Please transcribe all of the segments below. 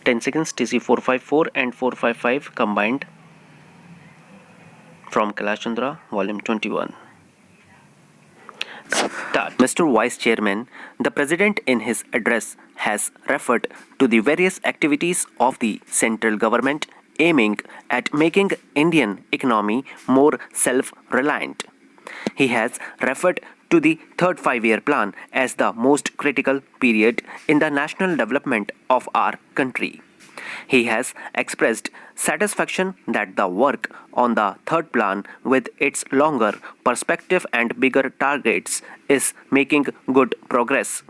10 seconds. TC 454 and 455 combined from KAILASH CHANDRA, Volume 21. Start. Mr. Vice Chairman, the President in his address has referred to the various activities of the central government aiming at making Indian economy more self-reliant. He has referred to the third five-year plan as the most critical period in the national development of our country. He has expressed satisfaction that the work on the third plan with its longer perspective and bigger targets is making good progress.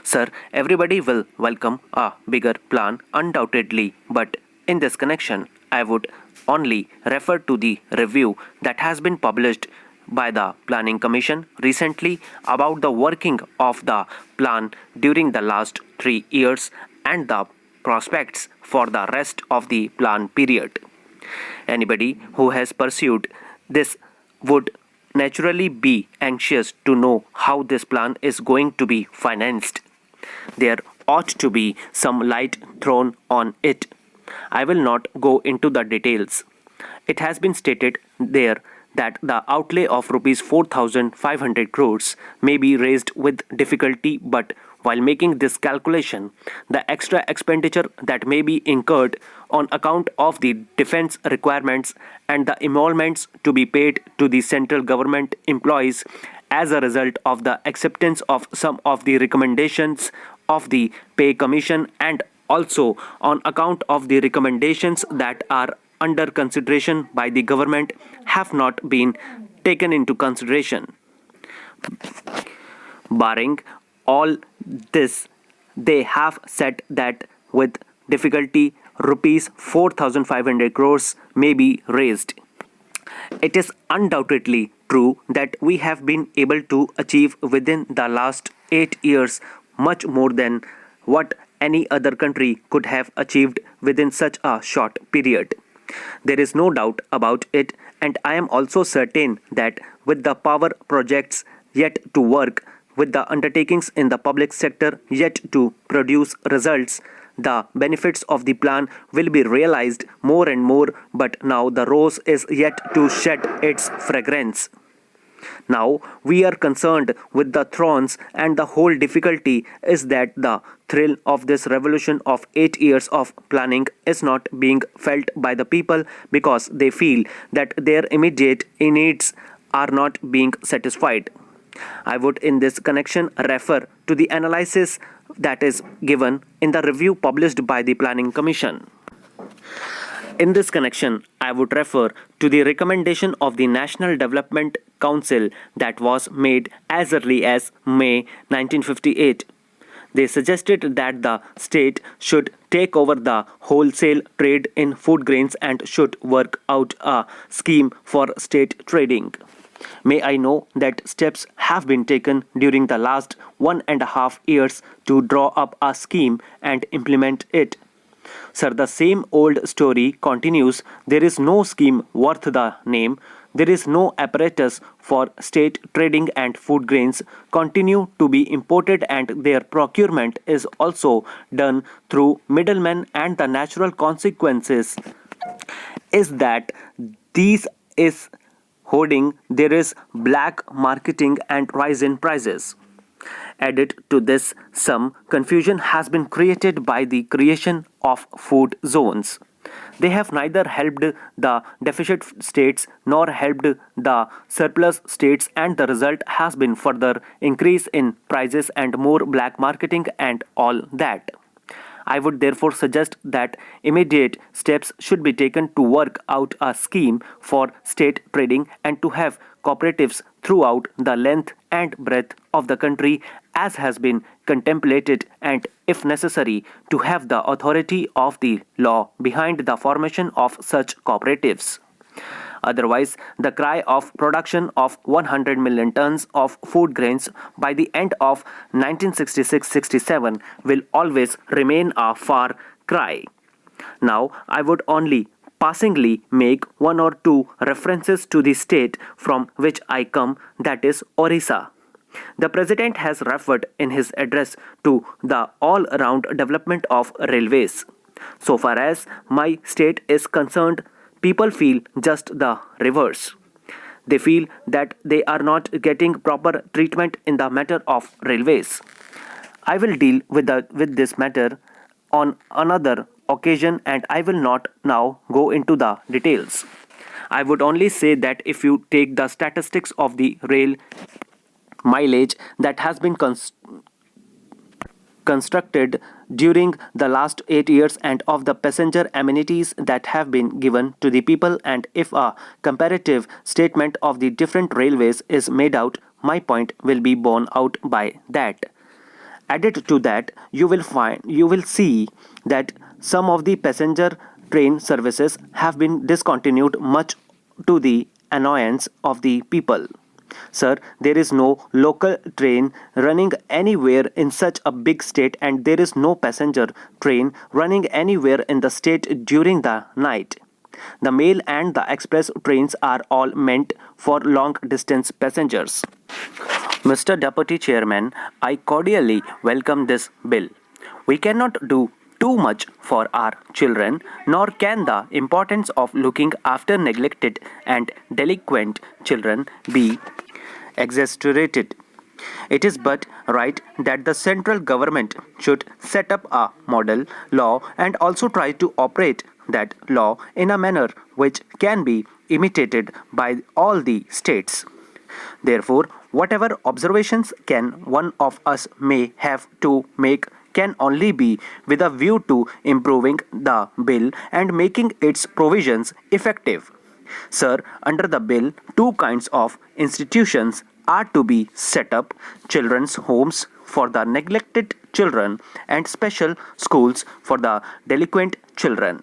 Sir, everybody will welcome a bigger plan undoubtedly, but in this connection, I would only refer to the review that has been published by the Planning Commission recently about the working of the plan during the last 3 years and the prospects for the rest of the plan period. Anybody who has pursued this would naturally be anxious to know how this plan is going to be financed. There ought to be some light thrown on it. I will not go into the details. It has been stated there that the outlay of rupees 4,500 crores may be raised with difficulty, but while making this calculation, the extra expenditure that may be incurred on account of the defense requirements and the emoluments to be paid to the central government employees as a result of the acceptance of some of the recommendations of the Pay Commission and also on account of the recommendations that are under consideration by the government have not been taken into consideration. Barring all this, they have said that with difficulty rupees 4,500 crores may be raised. It is undoubtedly true that we have been able to achieve within the last 8 years much more than what any other country could have achieved within such a short period. There is no doubt about it, and I am also certain that with the power projects yet to work, with the undertakings in the public sector yet to produce results, the benefits of the plan will be realized more and more, but now the rose is yet to shed its fragrance. Now we are concerned with the thorns, and the whole difficulty is that the thrill of this revolution of 8 years of planning is not being felt by the people because they feel that their immediate needs are not being satisfied. I would in this connection refer to the analysis that is given in the review published by the Planning Commission. In this connection, I would refer to the recommendation of the National Development Council that was made as early as May 1958. They suggested that the state should take over the wholesale trade in food grains and should work out a scheme for state trading. May I know that steps have been taken during the last 1.5 years to draw up a scheme and implement it. Sir, the same old story continues. There is no scheme worth the name. There is no apparatus for state trading, and food grains continue to be imported and their procurement is also done through middlemen, and the natural consequences is that these is hoarding, there is black marketing and rise in prices. Added to this, some confusion has been created by the creation of food zones. They have neither helped the deficit states nor helped the surplus states, and the result has been further increase in prices and more black marketing and all that. I would therefore suggest that immediate steps should be taken to work out a scheme for state trading and to have cooperatives throughout the length and breadth of the country as has been contemplated, and if necessary to have the authority of the law behind the formation of such cooperatives. Otherwise, the cry of production of 100 million tons of food grains by the end of 1966-67 will always remain a far cry. Now, I would only passingly make one or two references to the state from which I come, that is Orissa. The President has referred in his address to the all-round development of railways. So far as my state is concerned, people feel just the reverse. They feel that they are not getting proper treatment in the matter of railways. I will deal with this matter on another occasion and I will not now go into the details. I would only say that if you take the statistics of the rail mileage that has been constructed during the last 8 years and of the passenger amenities that have been given to the people, and if a comparative statement of the different railways is made out, my point will be borne out by that. Added to that, you will see that some of the passenger train services have been discontinued, much to the annoyance of the people. Sir, there is no local train running anywhere in such a big state, and there is no passenger train running anywhere in the state during the night. The mail and the express trains are all meant for long distance passengers. Mr. Deputy Chairman, I cordially welcome this bill. We cannot do too much for our children, nor can the importance of looking after neglected and delinquent children be exaggerated. It is but right that the central government should set up a model law and also try to operate that law in a manner which can be imitated by all the states. Therefore, whatever observations can one of us may have to make can only be with a view to improving the bill and making its provisions effective. Sir, under the bill, two kinds of institutions are to be set up: children's homes for the neglected children and special schools for the delinquent children.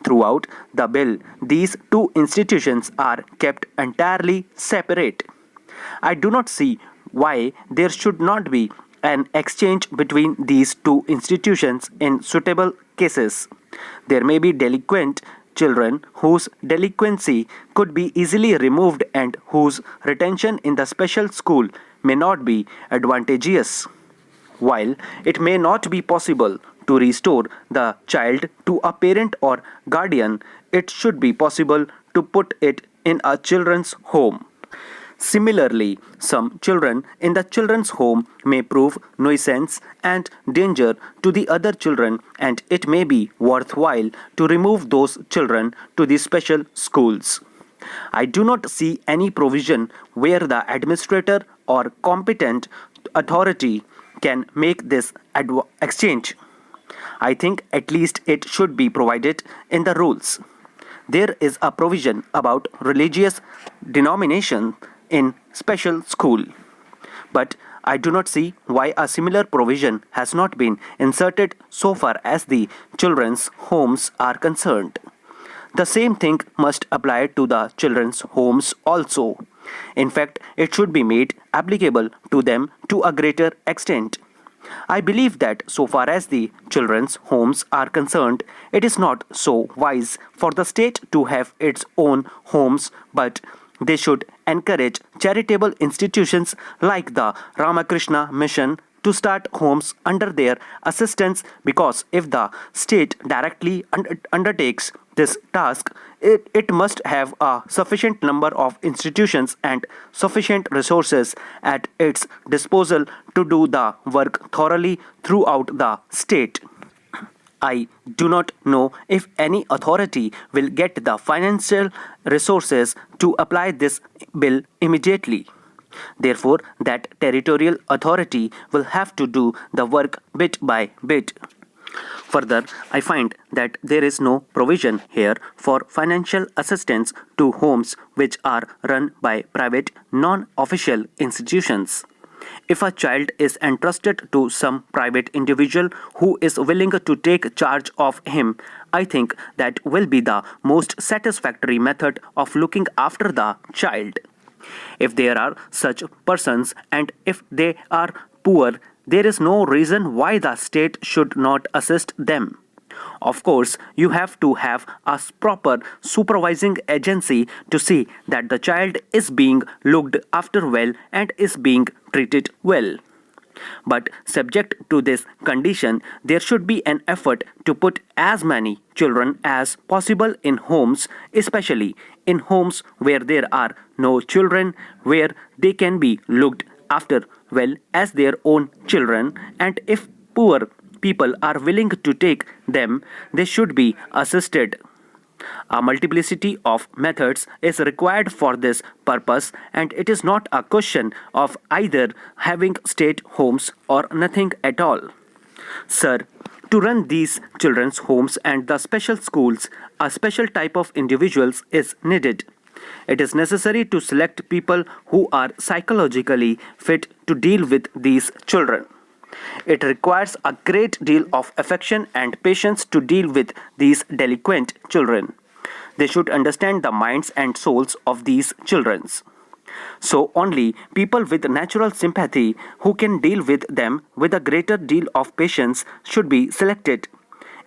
Throughout the bill, these two institutions are kept entirely separate. I do not see why there should not be an exchange between these two institutions in suitable cases. There may be delinquent children whose delinquency could be easily removed and whose retention in the special school may not be advantageous. While it may not be possible to restore the child to a parent or guardian, it should be possible to put it in a children's home. Similarly, some children in the children's home may prove nuisance and danger to the other children, and it may be worthwhile to remove those children to the special schools. I do not see any provision where the administrator or competent authority can make this exchange. I think at least it should be provided in the rules. There is a provision about religious denomination in special school, but I do not see why a similar provision has not been inserted so far as the children's homes are concerned. The same thing must apply to the children's homes also. In fact, it should be made applicable to them to a greater extent. I believe that so far as the children's homes are concerned, it is not so wise for the state to have its own homes, but they should encourage charitable institutions like the Ramakrishna Mission to start homes under their assistance, because if the state directly undertakes this task, it must have a sufficient number of institutions and sufficient resources at its disposal to do the work thoroughly throughout the state. I do not know if any authority will get the financial resources to apply this bill immediately. Therefore, that territorial authority will have to do the work bit by bit. Further, I find that there is no provision here for financial assistance to homes which are run by private, non-official institutions. If a child is entrusted to some private individual who is willing to take charge of him, I think that will be the most satisfactory method of looking after the child. If there are such persons and if they are poor, there is no reason why the state should not assist them. Of course, you have to have a proper supervising agency to see that the child is being looked after well and is being treated well. But subject to this condition, there should be an effort to put as many children as possible in homes, especially in homes where there are no children, where they can be looked after well as their own children, and if poor people are willing to take them, they should be assisted. A multiplicity of methods is required for this purpose, and it is not a question of either having state homes or nothing at all. Sir, to run these children's homes and the special schools, a special type of individuals is needed. It is necessary to select people who are psychologically fit to deal with these children. It requires a great deal of affection and patience to deal with these delinquent children. They should understand the minds and souls of these children. So only people with natural sympathy who can deal with them with a greater deal of patience should be selected.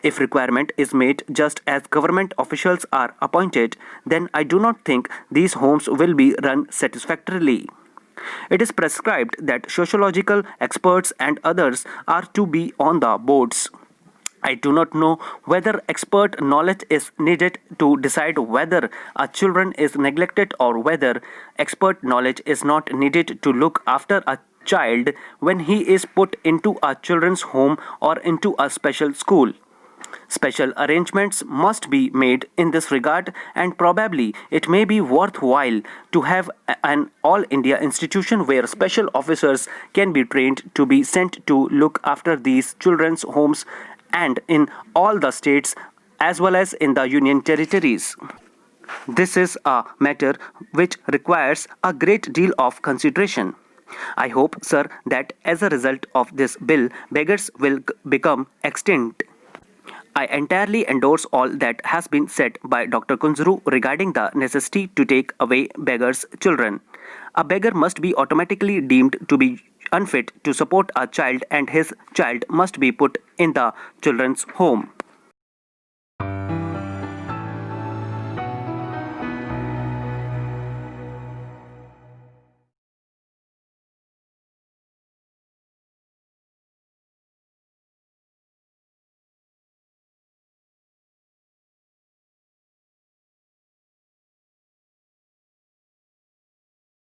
If requirement is made just as government officials are appointed, then I do not think these homes will be run satisfactorily. It is prescribed that sociological experts and others are to be on the boards. I do not know whether expert knowledge is needed to decide whether a children is neglected or whether expert knowledge is not needed to look after a child when he is put into a children's home or into a special school. Special arrangements must be made in this regard, and probably it may be worthwhile to have an all India institution where special officers can be trained to be sent to look after these children's homes, and in all the states as well as in the union territories. This is a matter which requires a great deal of consideration. I hope, sir, that as a result of this bill, beggars will become extinct. I entirely endorse all that has been said by Dr. Kunzru regarding the necessity to take away beggars' children. A beggar must be automatically deemed to be unfit to support a child, and his child must be put in the children's home.